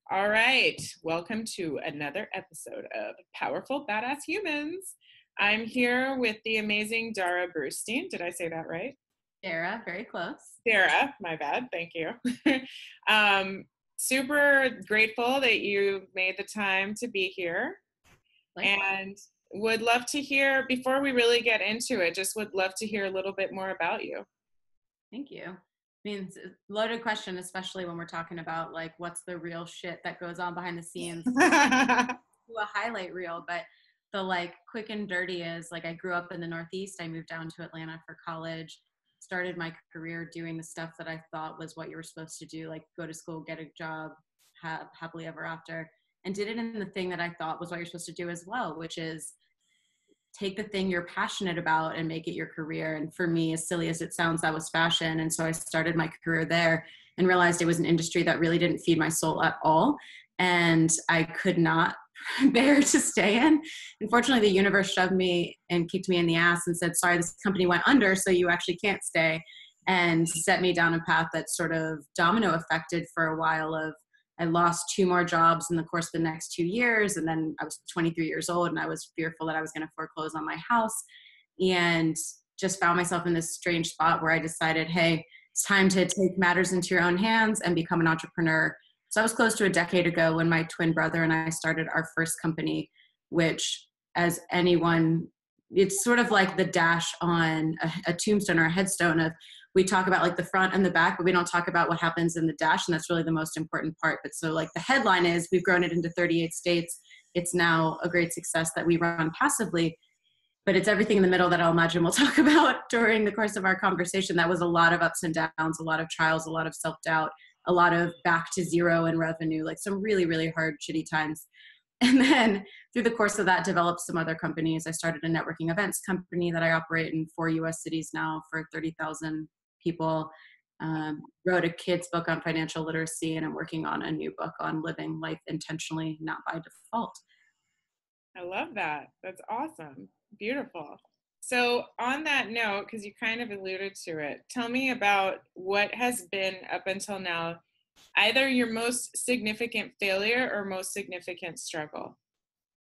All right, welcome to another episode of Powerful Badass Humans. I'm here with the amazing Darrah Brustein. Did I say that right? Darrah, very close. Darrah, my bad, thank you. Super grateful that you made the time to be here. Likewise. And would love to hear, before we really get into it, just would love to hear a little bit more about you. Thank you. I mean, it's a loaded question, especially when we're talking about like what's the real shit that goes on behind the scenes. Do a highlight reel, but the like quick and dirty is like I grew up in the Northeast. I moved down to Atlanta for college, started my career doing the stuff that I thought was what you were supposed to do, like go to school, get a job, have happily ever after, and did it in the thing that I thought was what you're supposed to do as well, which is take the thing you're passionate about and make it your career. And for me, as silly as it sounds, that was fashion. And so I started my career there and realized it was an industry that really didn't feed my soul at all. And I could not bear to stay in. Unfortunately, the universe shoved me and kicked me in the ass and said, sorry, this company went under, so you actually can't stay, and set me down a path that sort of domino affected for a while of I lost 2 more jobs in the course of the next 2 years. And then I was 23 years old and I was fearful that I was going to foreclose on my house, and just found myself in this strange spot where I decided, hey, it's time to take matters into your own hands and become an entrepreneur. So I was close to a decade ago when my twin brother and I started our first company, which, as anyone, it's sort of like the dash on a tombstone or a headstone of, we talk about like the front and the back, but we don't talk about what happens in the dash. And that's really the most important part. But so like the headline is we've grown it into 38 states. It's now a great success that we run passively, but it's everything in the middle that I'll imagine we'll talk about during the course of our conversation. That was a lot of ups and downs, a lot of trials, a lot of self-doubt, a lot of back to zero in revenue, like some really, really hard, shitty times. And then through the course of that, developed some other companies. I started a networking events company that I operate in 4 US cities now for 30,000 people. Wrote a kid's book on financial literacy, and I'm working on a new book on living life intentionally, not by default. I love that. That's awesome. Beautiful. So on that note, because you kind of alluded to it, tell me about what has been up until now, either your most significant failure or most significant struggle.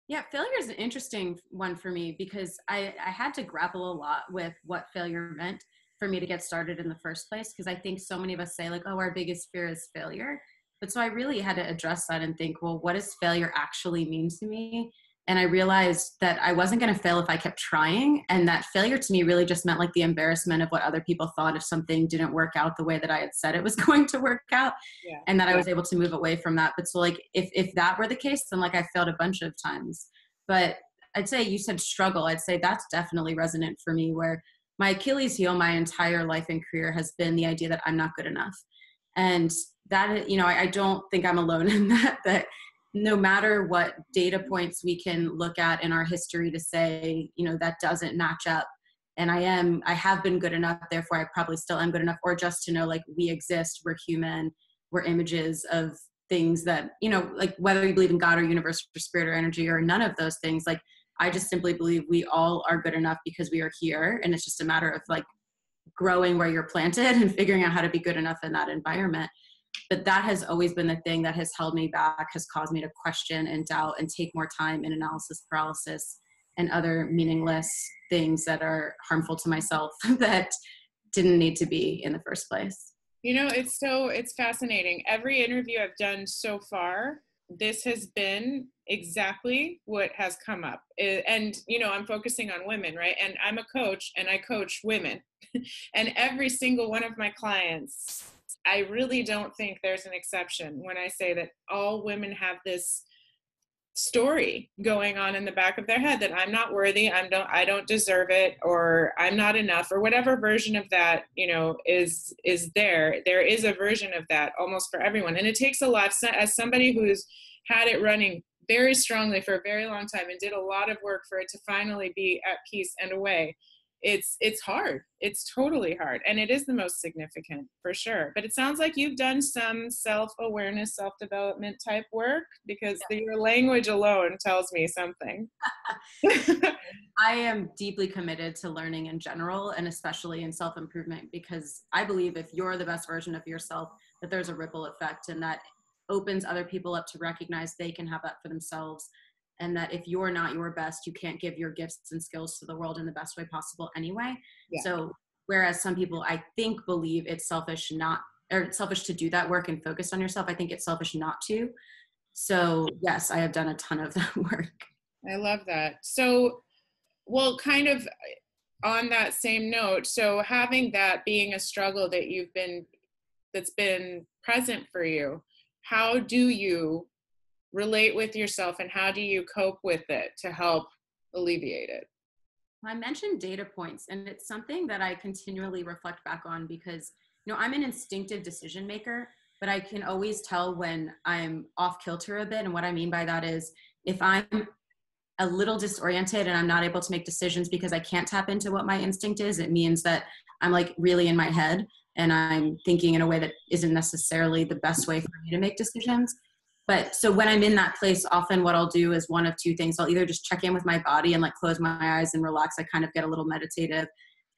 Yeah, failure is an interesting one for me because I had to grapple a lot with what failure meant for me to get started in the first place. Because I think so many of us say like, oh, our biggest fear is failure. But so I really had to address that and think, well, what does failure actually mean to me? And I realized that I wasn't going to fail if I kept trying. And that failure to me really just meant like the embarrassment of what other people thought if something didn't work out the way that I had said it was going to work out. Yeah. And that I was able to move away from that. But so like, if that were the case, then like I failed a bunch of times. But I'd say you said struggle. I'd say that's definitely resonant for me, where my Achilles heel my entire life and career has been the idea that I'm not good enough. And that, I don't think I'm alone in that no matter what data points we can look at in our history to say, that doesn't match up. And I have been good enough, therefore I probably still am good enough, or just to know like we exist, we're human, we're images of things that, like whether you believe in God or universe or spirit or energy or none of those things, like I just simply believe we all are good enough because we are here. And it's just a matter of like growing where you're planted and figuring out how to be good enough in that environment. But that has always been the thing that has held me back, has caused me to question and doubt and take more time in analysis paralysis and other meaningless things that are harmful to myself that didn't need to be in the first place. It's fascinating. Every interview I've done so far, this has been exactly what has come up. And, I'm focusing on women, right? And I'm a coach and I coach women. And every single one of my clients, I really don't think there's an exception when I say that all women have this story going on in the back of their head that I'm not worthy, I don't deserve it, or I'm not enough, or whatever version of that, is there. There is a version of that almost for everyone. And it takes a lot, as somebody who's had it running very strongly for a very long time and did a lot of work for it to finally be at peace and away. It's hard. It's totally hard. And it is the most significant for sure. But it sounds like you've done some self-awareness, self-development type work, because your language alone tells me something. I am deeply committed to learning in general, and especially in self-improvement, because I believe if you're the best version of yourself, that there's a ripple effect, and that opens other people up to recognize they can have that for themselves. And that if you're not your best, you can't give your gifts and skills to the world in the best way possible anyway. Yeah. So whereas some people, I think, believe it's selfish to do that work and focus on yourself, I think it's selfish not to. So yes, I have done a ton of that work. I love that. So, well, kind of on that same note, so having that being a struggle that's been present for you, how do you relate with yourself and how do you cope with it to help alleviate it? I mentioned data points, and it's something that I continually reflect back on because, I'm an instinctive decision maker, but I can always tell when I'm off kilter a bit. And what I mean by that is if I'm a little disoriented and I'm not able to make decisions because I can't tap into what my instinct is, it means that I'm like really in my head and I'm thinking in a way that isn't necessarily the best way for me to make decisions. But so when I'm in that place, often what I'll do is one of two things. I'll either just check in with my body and like close my eyes and relax. I kind of get a little meditative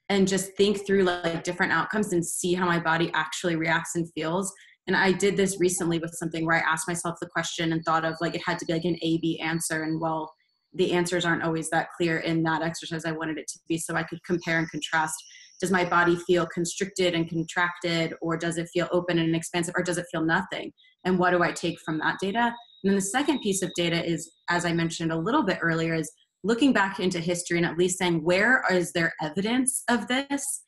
and just think through like different outcomes and see how my body actually reacts and feels. And I did this recently with something where I asked myself the question and thought of like, it had to be like an A-B answer. And well, the answers aren't always that clear in that exercise I wanted it to be. So I could compare and contrast. Does my body feel constricted and contracted, or does it feel open and expansive, or does it feel nothing? And what do I take from that data? And then the second piece of data is, as I mentioned a little bit earlier, is looking back into history and at least saying, where is there evidence of this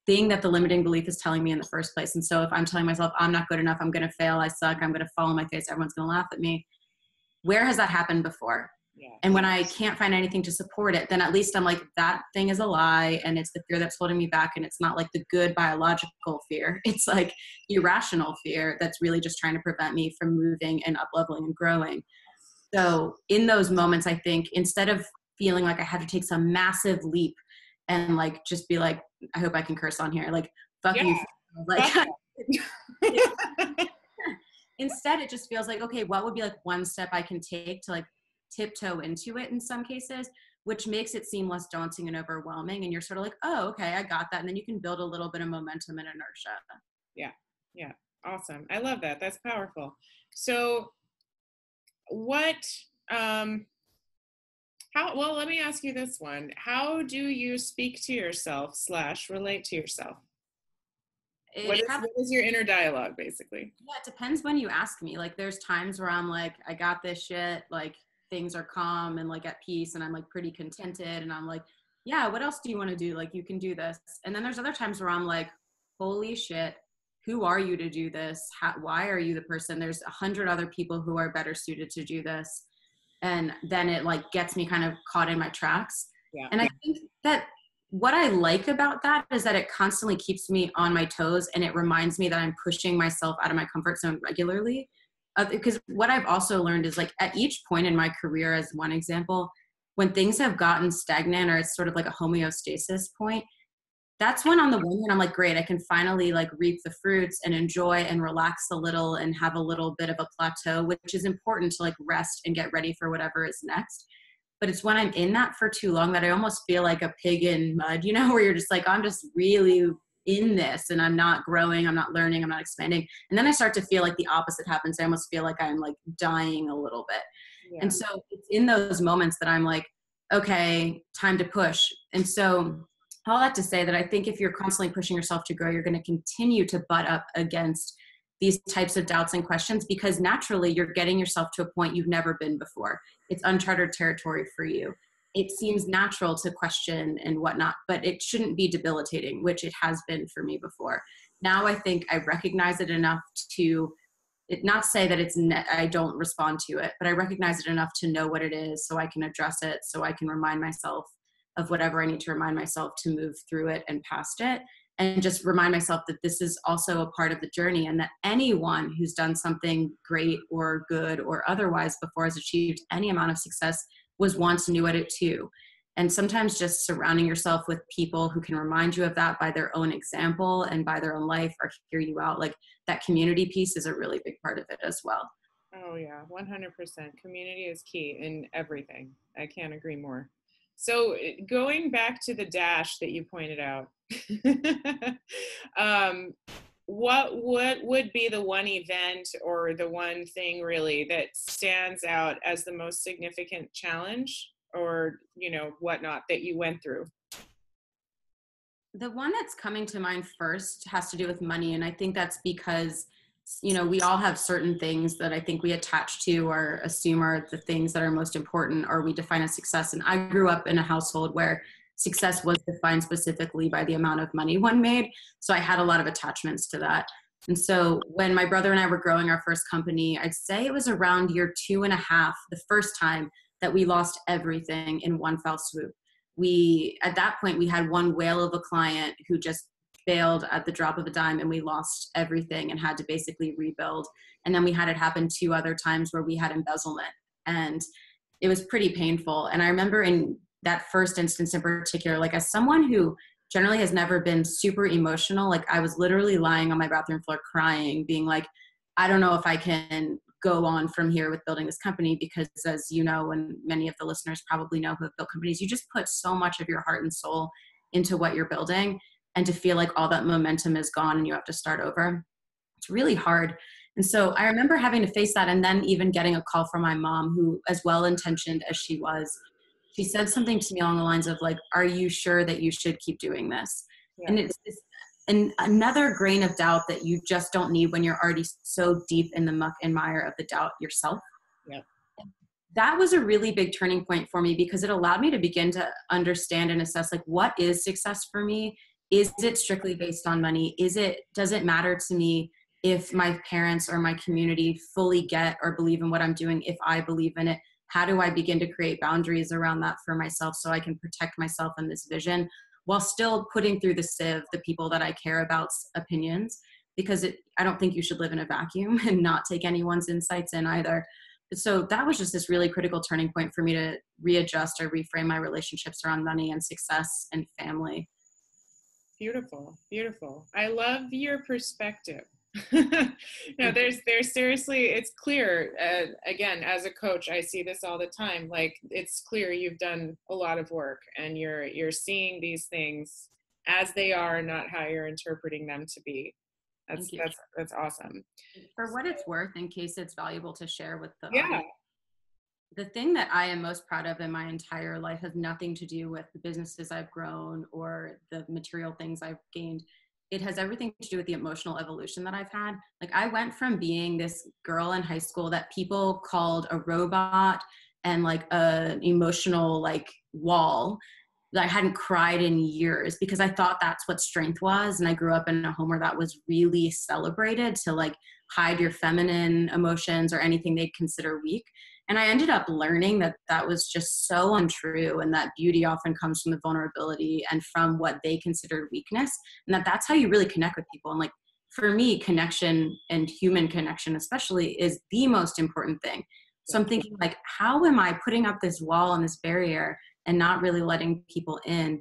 thing that the limiting belief is telling me in the first place? And so if I'm telling myself, I'm not good enough, I'm going to fail, I suck, I'm going to fall on my face, everyone's going to laugh at me, where has that happened before? Yeah. And when I can't find anything to support it, then at least I'm like, that thing is a lie, and it's the fear that's holding me back, and it's not like the good biological fear. It's like irrational fear that's really just trying to prevent me from moving and up-leveling and growing. So in those moments, I think instead of feeling like I have to take some massive leap and like just be like, I hope I can curse on here, like, fuck you. Like, instead it just feels like, okay, what would be like one step I can take to like tiptoe into it in some cases, which makes it seem less daunting and overwhelming. And you're sort of like, oh, okay, I got that. And then you can build a little bit of momentum and inertia. Yeah. Yeah. Awesome. I love that. That's powerful. So what, well, let me ask you this one. How do you speak to yourself / relate to yourself? What is your inner dialogue, basically? Yeah, it depends when you ask me. Like, there's times where I'm like, I got this shit, like, things are calm and like at peace and I'm like pretty contented and I'm like, yeah, what else do you want to do? Like, you can do this. And then there's other times where I'm like, holy shit, who are you to do this? Why are you the person? There's 100 other people who are better suited to do this. And then it like gets me kind of caught in my tracks. Yeah. And I think that what I like about that is that it constantly keeps me on my toes and it reminds me that I'm pushing myself out of my comfort zone regularly. Because what I've also learned is like at each point in my career, as one example, when things have gotten stagnant or it's sort of like a homeostasis point, that's when on the one hand I'm like, great, I can finally like reap the fruits and enjoy and relax a little and have a little bit of a plateau, which is important to like rest and get ready for whatever is next. But it's when I'm in that for too long that I almost feel like a pig in mud, where you're just like, I'm just really in this and I'm not growing, I'm not learning, I'm not expanding. And then I start to feel like the opposite happens. I almost feel like I'm like dying a little bit. Yeah. And so it's in those moments that I'm like, okay, time to push. And so all that to say that I think if you're constantly pushing yourself to grow, you're going to continue to butt up against these types of doubts and questions because naturally you're getting yourself to a point you've never been before. It's uncharted territory for you. It seems natural to question and whatnot, but it shouldn't be debilitating, which it has been for me before. Now I think I recognize it enough to not say that I don't respond to it, but I recognize it enough to know what it is so I can address it, so I can remind myself of whatever I need to remind myself to move through it and past it. And just remind myself that this is also a part of the journey and that anyone who's done something great or good or otherwise before has achieved any amount of success was once new at it too. And sometimes just surrounding yourself with people who can remind you of that by their own example and by their own life or hear you out, like that community piece is a really big part of it as well. Oh yeah, 100%. Community is key in everything. I can't agree more. So going back to the dash that you pointed out, what would be the one event or the one thing really that stands out as the most significant challenge or, you know, whatnot that you went through? The one that's coming to mind first has to do with money. And I think that's because, you know, we all have certain things that I think we attach to or assume are the things that are most important or we define as success. And I grew up in a household where success was defined specifically by the amount of money one made. So I had a lot of attachments to that. And so when my brother and I were growing our first company, I'd say it was around year 2.5, the first time that we lost everything in one fell swoop. At that point, we had one whale of a client who just failed at the drop of a dime, and we lost everything and had to basically rebuild. And then we had it happen 2 other times where we had embezzlement, and it was pretty painful. And I remember in that first instance in particular, like as someone who generally has never been super emotional, like I was literally lying on my bathroom floor crying, being like, I don't know if I can go on from here with building this company, because as you know, and many of the listeners probably know who have built companies, you just put so much of your heart and soul into what you're building, and to feel like all that momentum is gone and you have to start over, it's really hard. And so I remember having to face that, and then even getting a call from my mom, who, as well-intentioned as she was, she said something to me along the lines of like, are you sure that you should keep doing this? Yeah. And it's and another grain of doubt that you just don't need when you're already so deep in the muck and mire of the doubt yourself. Yeah. That was a really big turning point for me, because it allowed me to begin to understand and assess like, what is success for me? Is it strictly based on money? Does it matter to me if my parents or my community fully get or believe in what I'm doing? If I believe in it, how do I begin to create boundaries around that for myself so I can protect myself in this vision, while still putting through the sieve the people that I care about's opinions? Because I don't think you should live in a vacuum and not take anyone's insights in either. So that was just this really critical turning point for me to readjust or reframe my relationships around money and success and family. Beautiful, beautiful. I love your perspective. No, there's seriously, it's clear. Again, as a coach, I see this all the time. Like, it's clear you've done a lot of work, and you're seeing these things as they are, not how you're interpreting them to be. That's awesome. For what it's worth, in case it's valuable to share with the Yeah. audience, the thing that I am most proud of in my entire life has nothing to do with the businesses I've grown or the material things I've gained. It has everything to do with the emotional evolution that I've had. Like, I went from being this girl in high school that people called a robot and like an emotional like wall, that I hadn't cried in years, because I thought that's what strength was. And I grew up in a home where that was really celebrated, to like hide your feminine emotions or anything they'd consider weak. And I ended up learning that that was just so untrue, and that beauty often comes from the vulnerability and from what they considered weakness, and that that's how you really connect with people. And like, for me, connection, and human connection especially, is the most important thing. So I'm thinking like, how am I putting up this wall and this barrier and not really letting people in,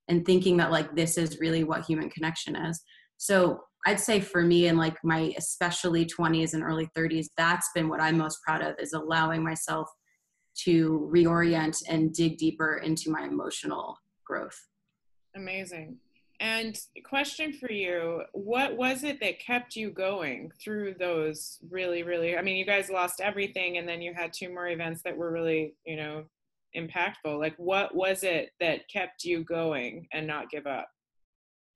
and thinking that like this is really what human connection is? So I'd say for me, in like my especially 20s and early 30s, that's been what I'm most proud of, is allowing myself to reorient and dig deeper into my emotional growth. Amazing. And question for you, what was it that kept you going through those really, I mean, you guys lost everything, and then you had 2 more events that were really, you know, impactful. Like, what was it that kept you going and not give up?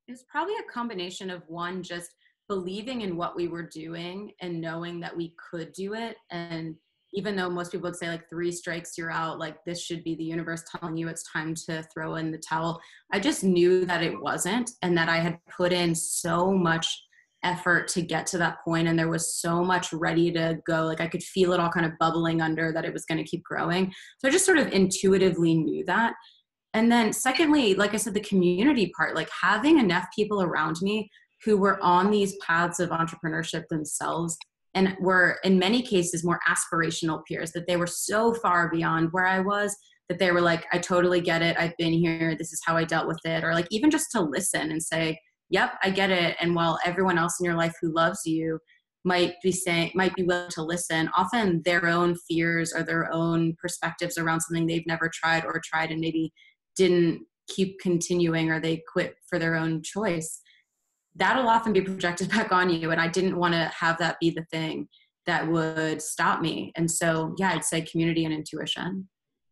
It's probably a combination of, one, just believing in what we were doing and knowing that we could do it. And even though most people would say like 3 strikes, you're out, like this should be the universe telling you it's time to throw in the towel, I just knew that it wasn't, and that I had put in so much effort to get to that point, and there was so much ready to go. Like, I could feel it all kind of bubbling under, that it was going to keep growing. So I just sort of intuitively knew that. And then secondly, like I said, the community part, like having enough people around me who were on these paths of entrepreneurship themselves, and were in many cases more aspirational peers, that they were so far beyond where I was, that they were like, I totally get it. I've been here. This is how I dealt with it. Or like, even just to listen and say, yep, I get it. And while everyone else in your life who loves you might be willing to listen, often their own fears or their own perspectives around something they've never tried, or tried and maybe didn't keep continuing, or they quit for their own choice, that'll often be projected back on you. And I didn't want to have that be the thing that would stop me. And so, yeah, I'd say community and intuition.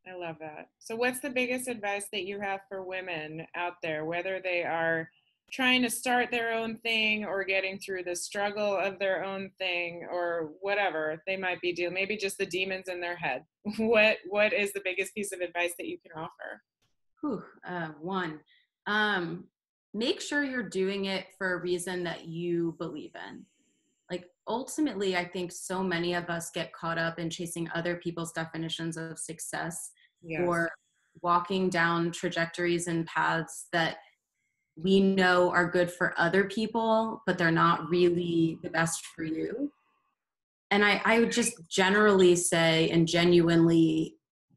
I love that. So what's the biggest advice that you have for women out there, whether they are trying to start their own thing or getting through the struggle of their own thing or whatever they might be doing, maybe just the demons in their head? What is the biggest piece of advice that you can offer? One, make sure you're doing it for a reason that you believe in. Like ultimately, I think so many of us get caught up in chasing other people's definitions of success, Yes. or walking down trajectories and paths that we know are good for other people, but they're not really the best for you. And I would just generally say and genuinely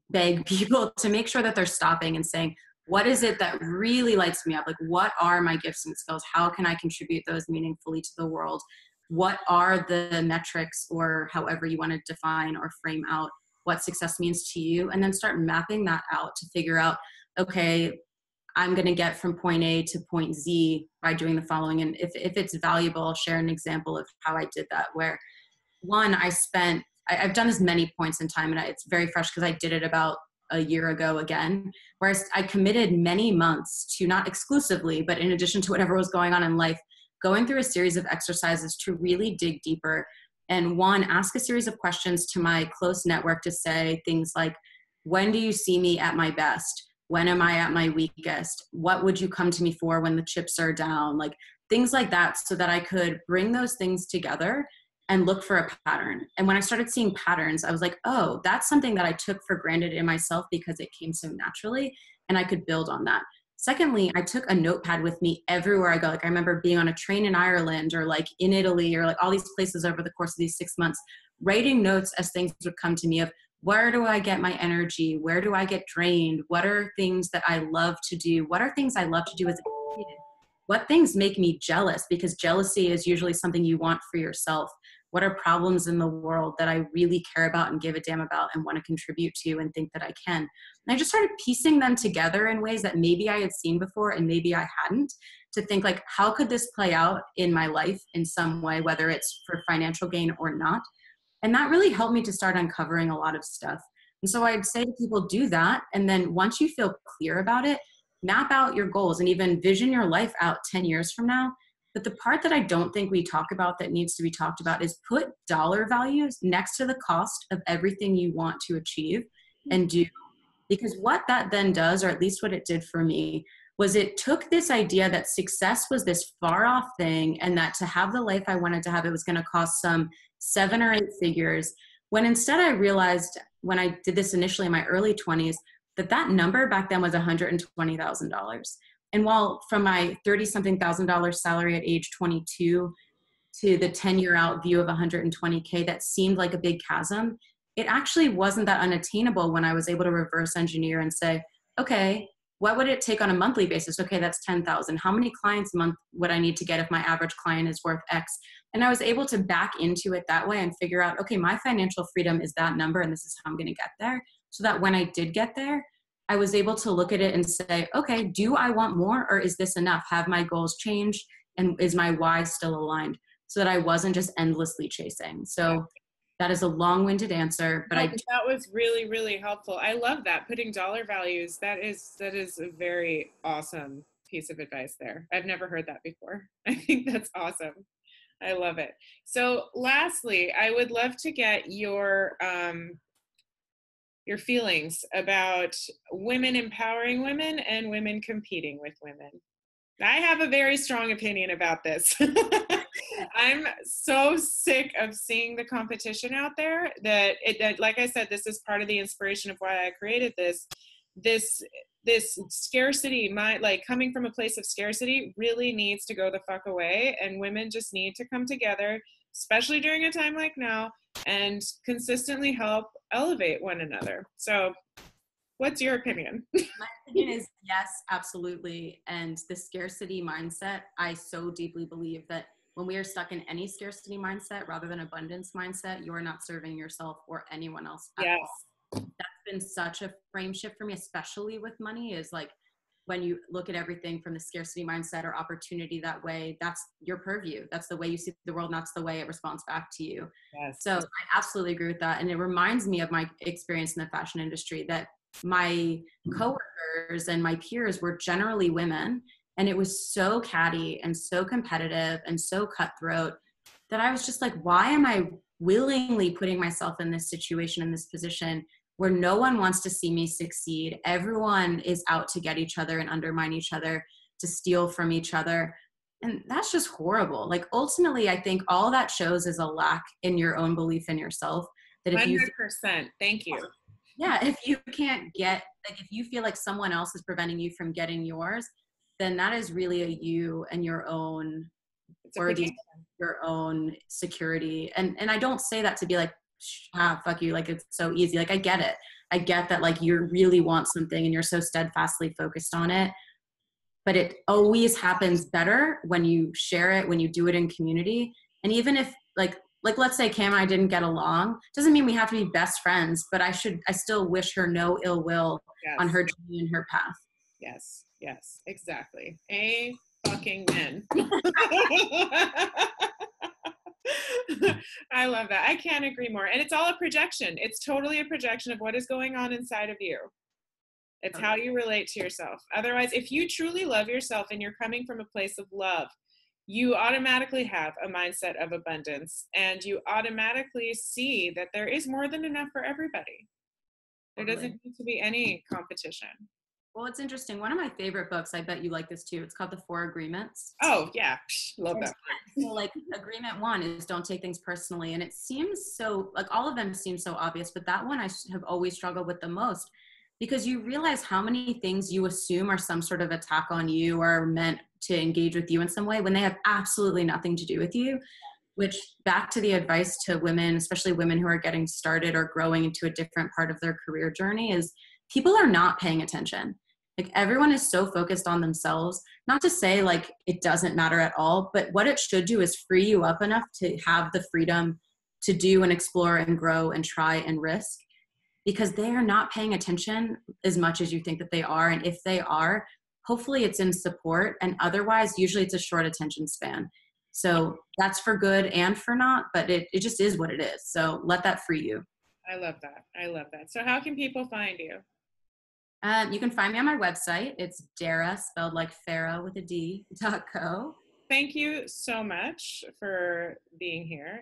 beg people to make sure that they're stopping and saying, what is it that really lights me up? Like, what are my gifts and skills? How can I contribute those meaningfully to the world? What are the metrics, or however you want to define or frame out what success means to you? And then start mapping that out to figure out, okay, I'm going to get from point A to point Z by doing the following. And if it's valuable, I'll share an example of how I did that, where one, I've done this many points in time, and it's very fresh because I did it about a year ago again, where I committed many months to, not exclusively, but in addition to whatever was going on in life, going through a series of exercises to really dig deeper. And one, ask a series of questions to my close network to say things like, when do you see me at my best? When am I at my weakest? What would you come to me for when the chips are down? Like things like that, so that I could bring those things together and look for a pattern. And when I started seeing patterns, I was like, oh, that's something that I took for granted in myself because it came so naturally, and I could build on that. Secondly, I took a notepad with me everywhere I go. Like I remember being on a train in Ireland, or like in Italy, or like all these places over the course of these 6 months, writing notes as things would come to me of, where do I get my energy? Where do I get drained? What are things that I love to do? What are things I love to do as a kid? What things make me jealous? Because jealousy is usually something you want for yourself. What are problems in the world that I really care about and give a damn about and want to contribute to and think that I can? And I just started piecing them together in ways that maybe I had seen before and maybe I hadn't, to think like, how could this play out in my life in some way, whether it's for financial gain or not? And that really helped me to start uncovering a lot of stuff. And so I'd say to people, do that. And then once you feel clear about it, map out your goals and even vision your life out 10 years from now. But the part that I don't think we talk about that needs to be talked about is put dollar values next to the cost of everything you want to achieve and do. Because what that then does, or at least what it did for me, was it took this idea that success was this far off thing, and that to have the life I wanted to have, it was going to cost some 7 or 8 figures. When instead I realized, when I did this initially in my early 20s, that number back then was $120,000. And while from my 30-something thousand dollars salary at age 22 to the 10-year out view of 120K, that seemed like a big chasm, it actually wasn't that unattainable when I was able to reverse engineer and say, okay, what would it take on a monthly basis? Okay, that's 10,000. How many clients a month would I need to get if my average client is worth X? And I was able to back into it that way and figure out, okay, my financial freedom is that number, and this is how I'm going to get there. So that when I did get there, I was able to look at it and say, okay, do I want more, or is this enough? Have my goals changed, and is my why still aligned? So that I wasn't just endlessly chasing. So that is a long-winded answer, but that was really, really helpful. I love that, putting dollar values. That is a very awesome piece of advice there. I've never heard that before. I think that's awesome. I love it. So lastly, I would love to get your feelings about women empowering women and women competing with women. I have a very strong opinion about this. I'm so sick of seeing the competition out there that like I said, this is part of the inspiration of why I created this scarcity, like coming from a place of scarcity, really needs to go the fuck away. And women just need to come together, especially during a time like now, and consistently help elevate one another. So what's your opinion? My opinion is yes, absolutely. And the scarcity mindset, I so deeply believe that when we are stuck in any scarcity mindset rather than abundance mindset, you are not serving yourself or anyone else at all. That's been such a frame shift for me, especially with money, is like, when you look at everything from the scarcity mindset or opportunity that way, that's your purview. That's the way you see the world, and that's the way it responds back to you. Yes. So I absolutely agree with that. And it reminds me of my experience in the fashion industry, that my coworkers and my peers were generally women. And it was so catty and so competitive and so cutthroat that I was just like, why am I willingly putting myself in this situation, in this position where no one wants to see me succeed? Everyone is out to get each other and undermine each other, to steal from each other. And that's just horrible. Like, ultimately, I think all that shows is a lack in your own belief in yourself. That if 100%. Thank you. Yeah, if you can't get, like, if you feel like someone else is preventing you from getting yours, then that is really a you and your own worthy, your own security. And I don't say that to be like, fuck you, like it's so easy. Like, I get it. I get that, like, you really want something and you're so steadfastly focused on it. But it always happens better when you share it, when you do it in community. And even if like let's say Cam and I didn't get along, doesn't mean we have to be best friends, but I still wish her no ill will on her journey and her path. Yes, yes, exactly. A fucking men. I love that. I can't agree more. And it's all a projection. It's totally a projection of what is going on inside of you. It's how you relate to yourself. Otherwise, if you truly love yourself and you're coming from a place of love, you automatically have a mindset of abundance, and you automatically see that there is more than enough for everybody. There doesn't need to be any competition. Well, it's interesting. One of my favorite books, I bet you like this too. It's called The 4 Agreements. Oh, yeah. Love that. So, like, agreement 1 is don't take things personally. And it seems so, like, all of them seem so obvious, but that one I have always struggled with the most, because you realize how many things you assume are some sort of attack on you or are meant to engage with you in some way when they have absolutely nothing to do with you. Which, back to the advice to women, especially women who are getting started or growing into a different part of their career journey, is people are not paying attention. Like, everyone is so focused on themselves. Not to say like it doesn't matter at all, but what it should do is free you up enough to have the freedom to do and explore and grow and try and risk, because they are not paying attention as much as you think that they are. And if they are, hopefully it's in support, and otherwise usually it's a short attention span. So that's for good and for not, but it just is what it is. So let that free you. I love that. I love that. So how can people find you? You can find me on my website. It's Darrah, spelled like Pharaoh with a D, .co. Thank you so much for being here.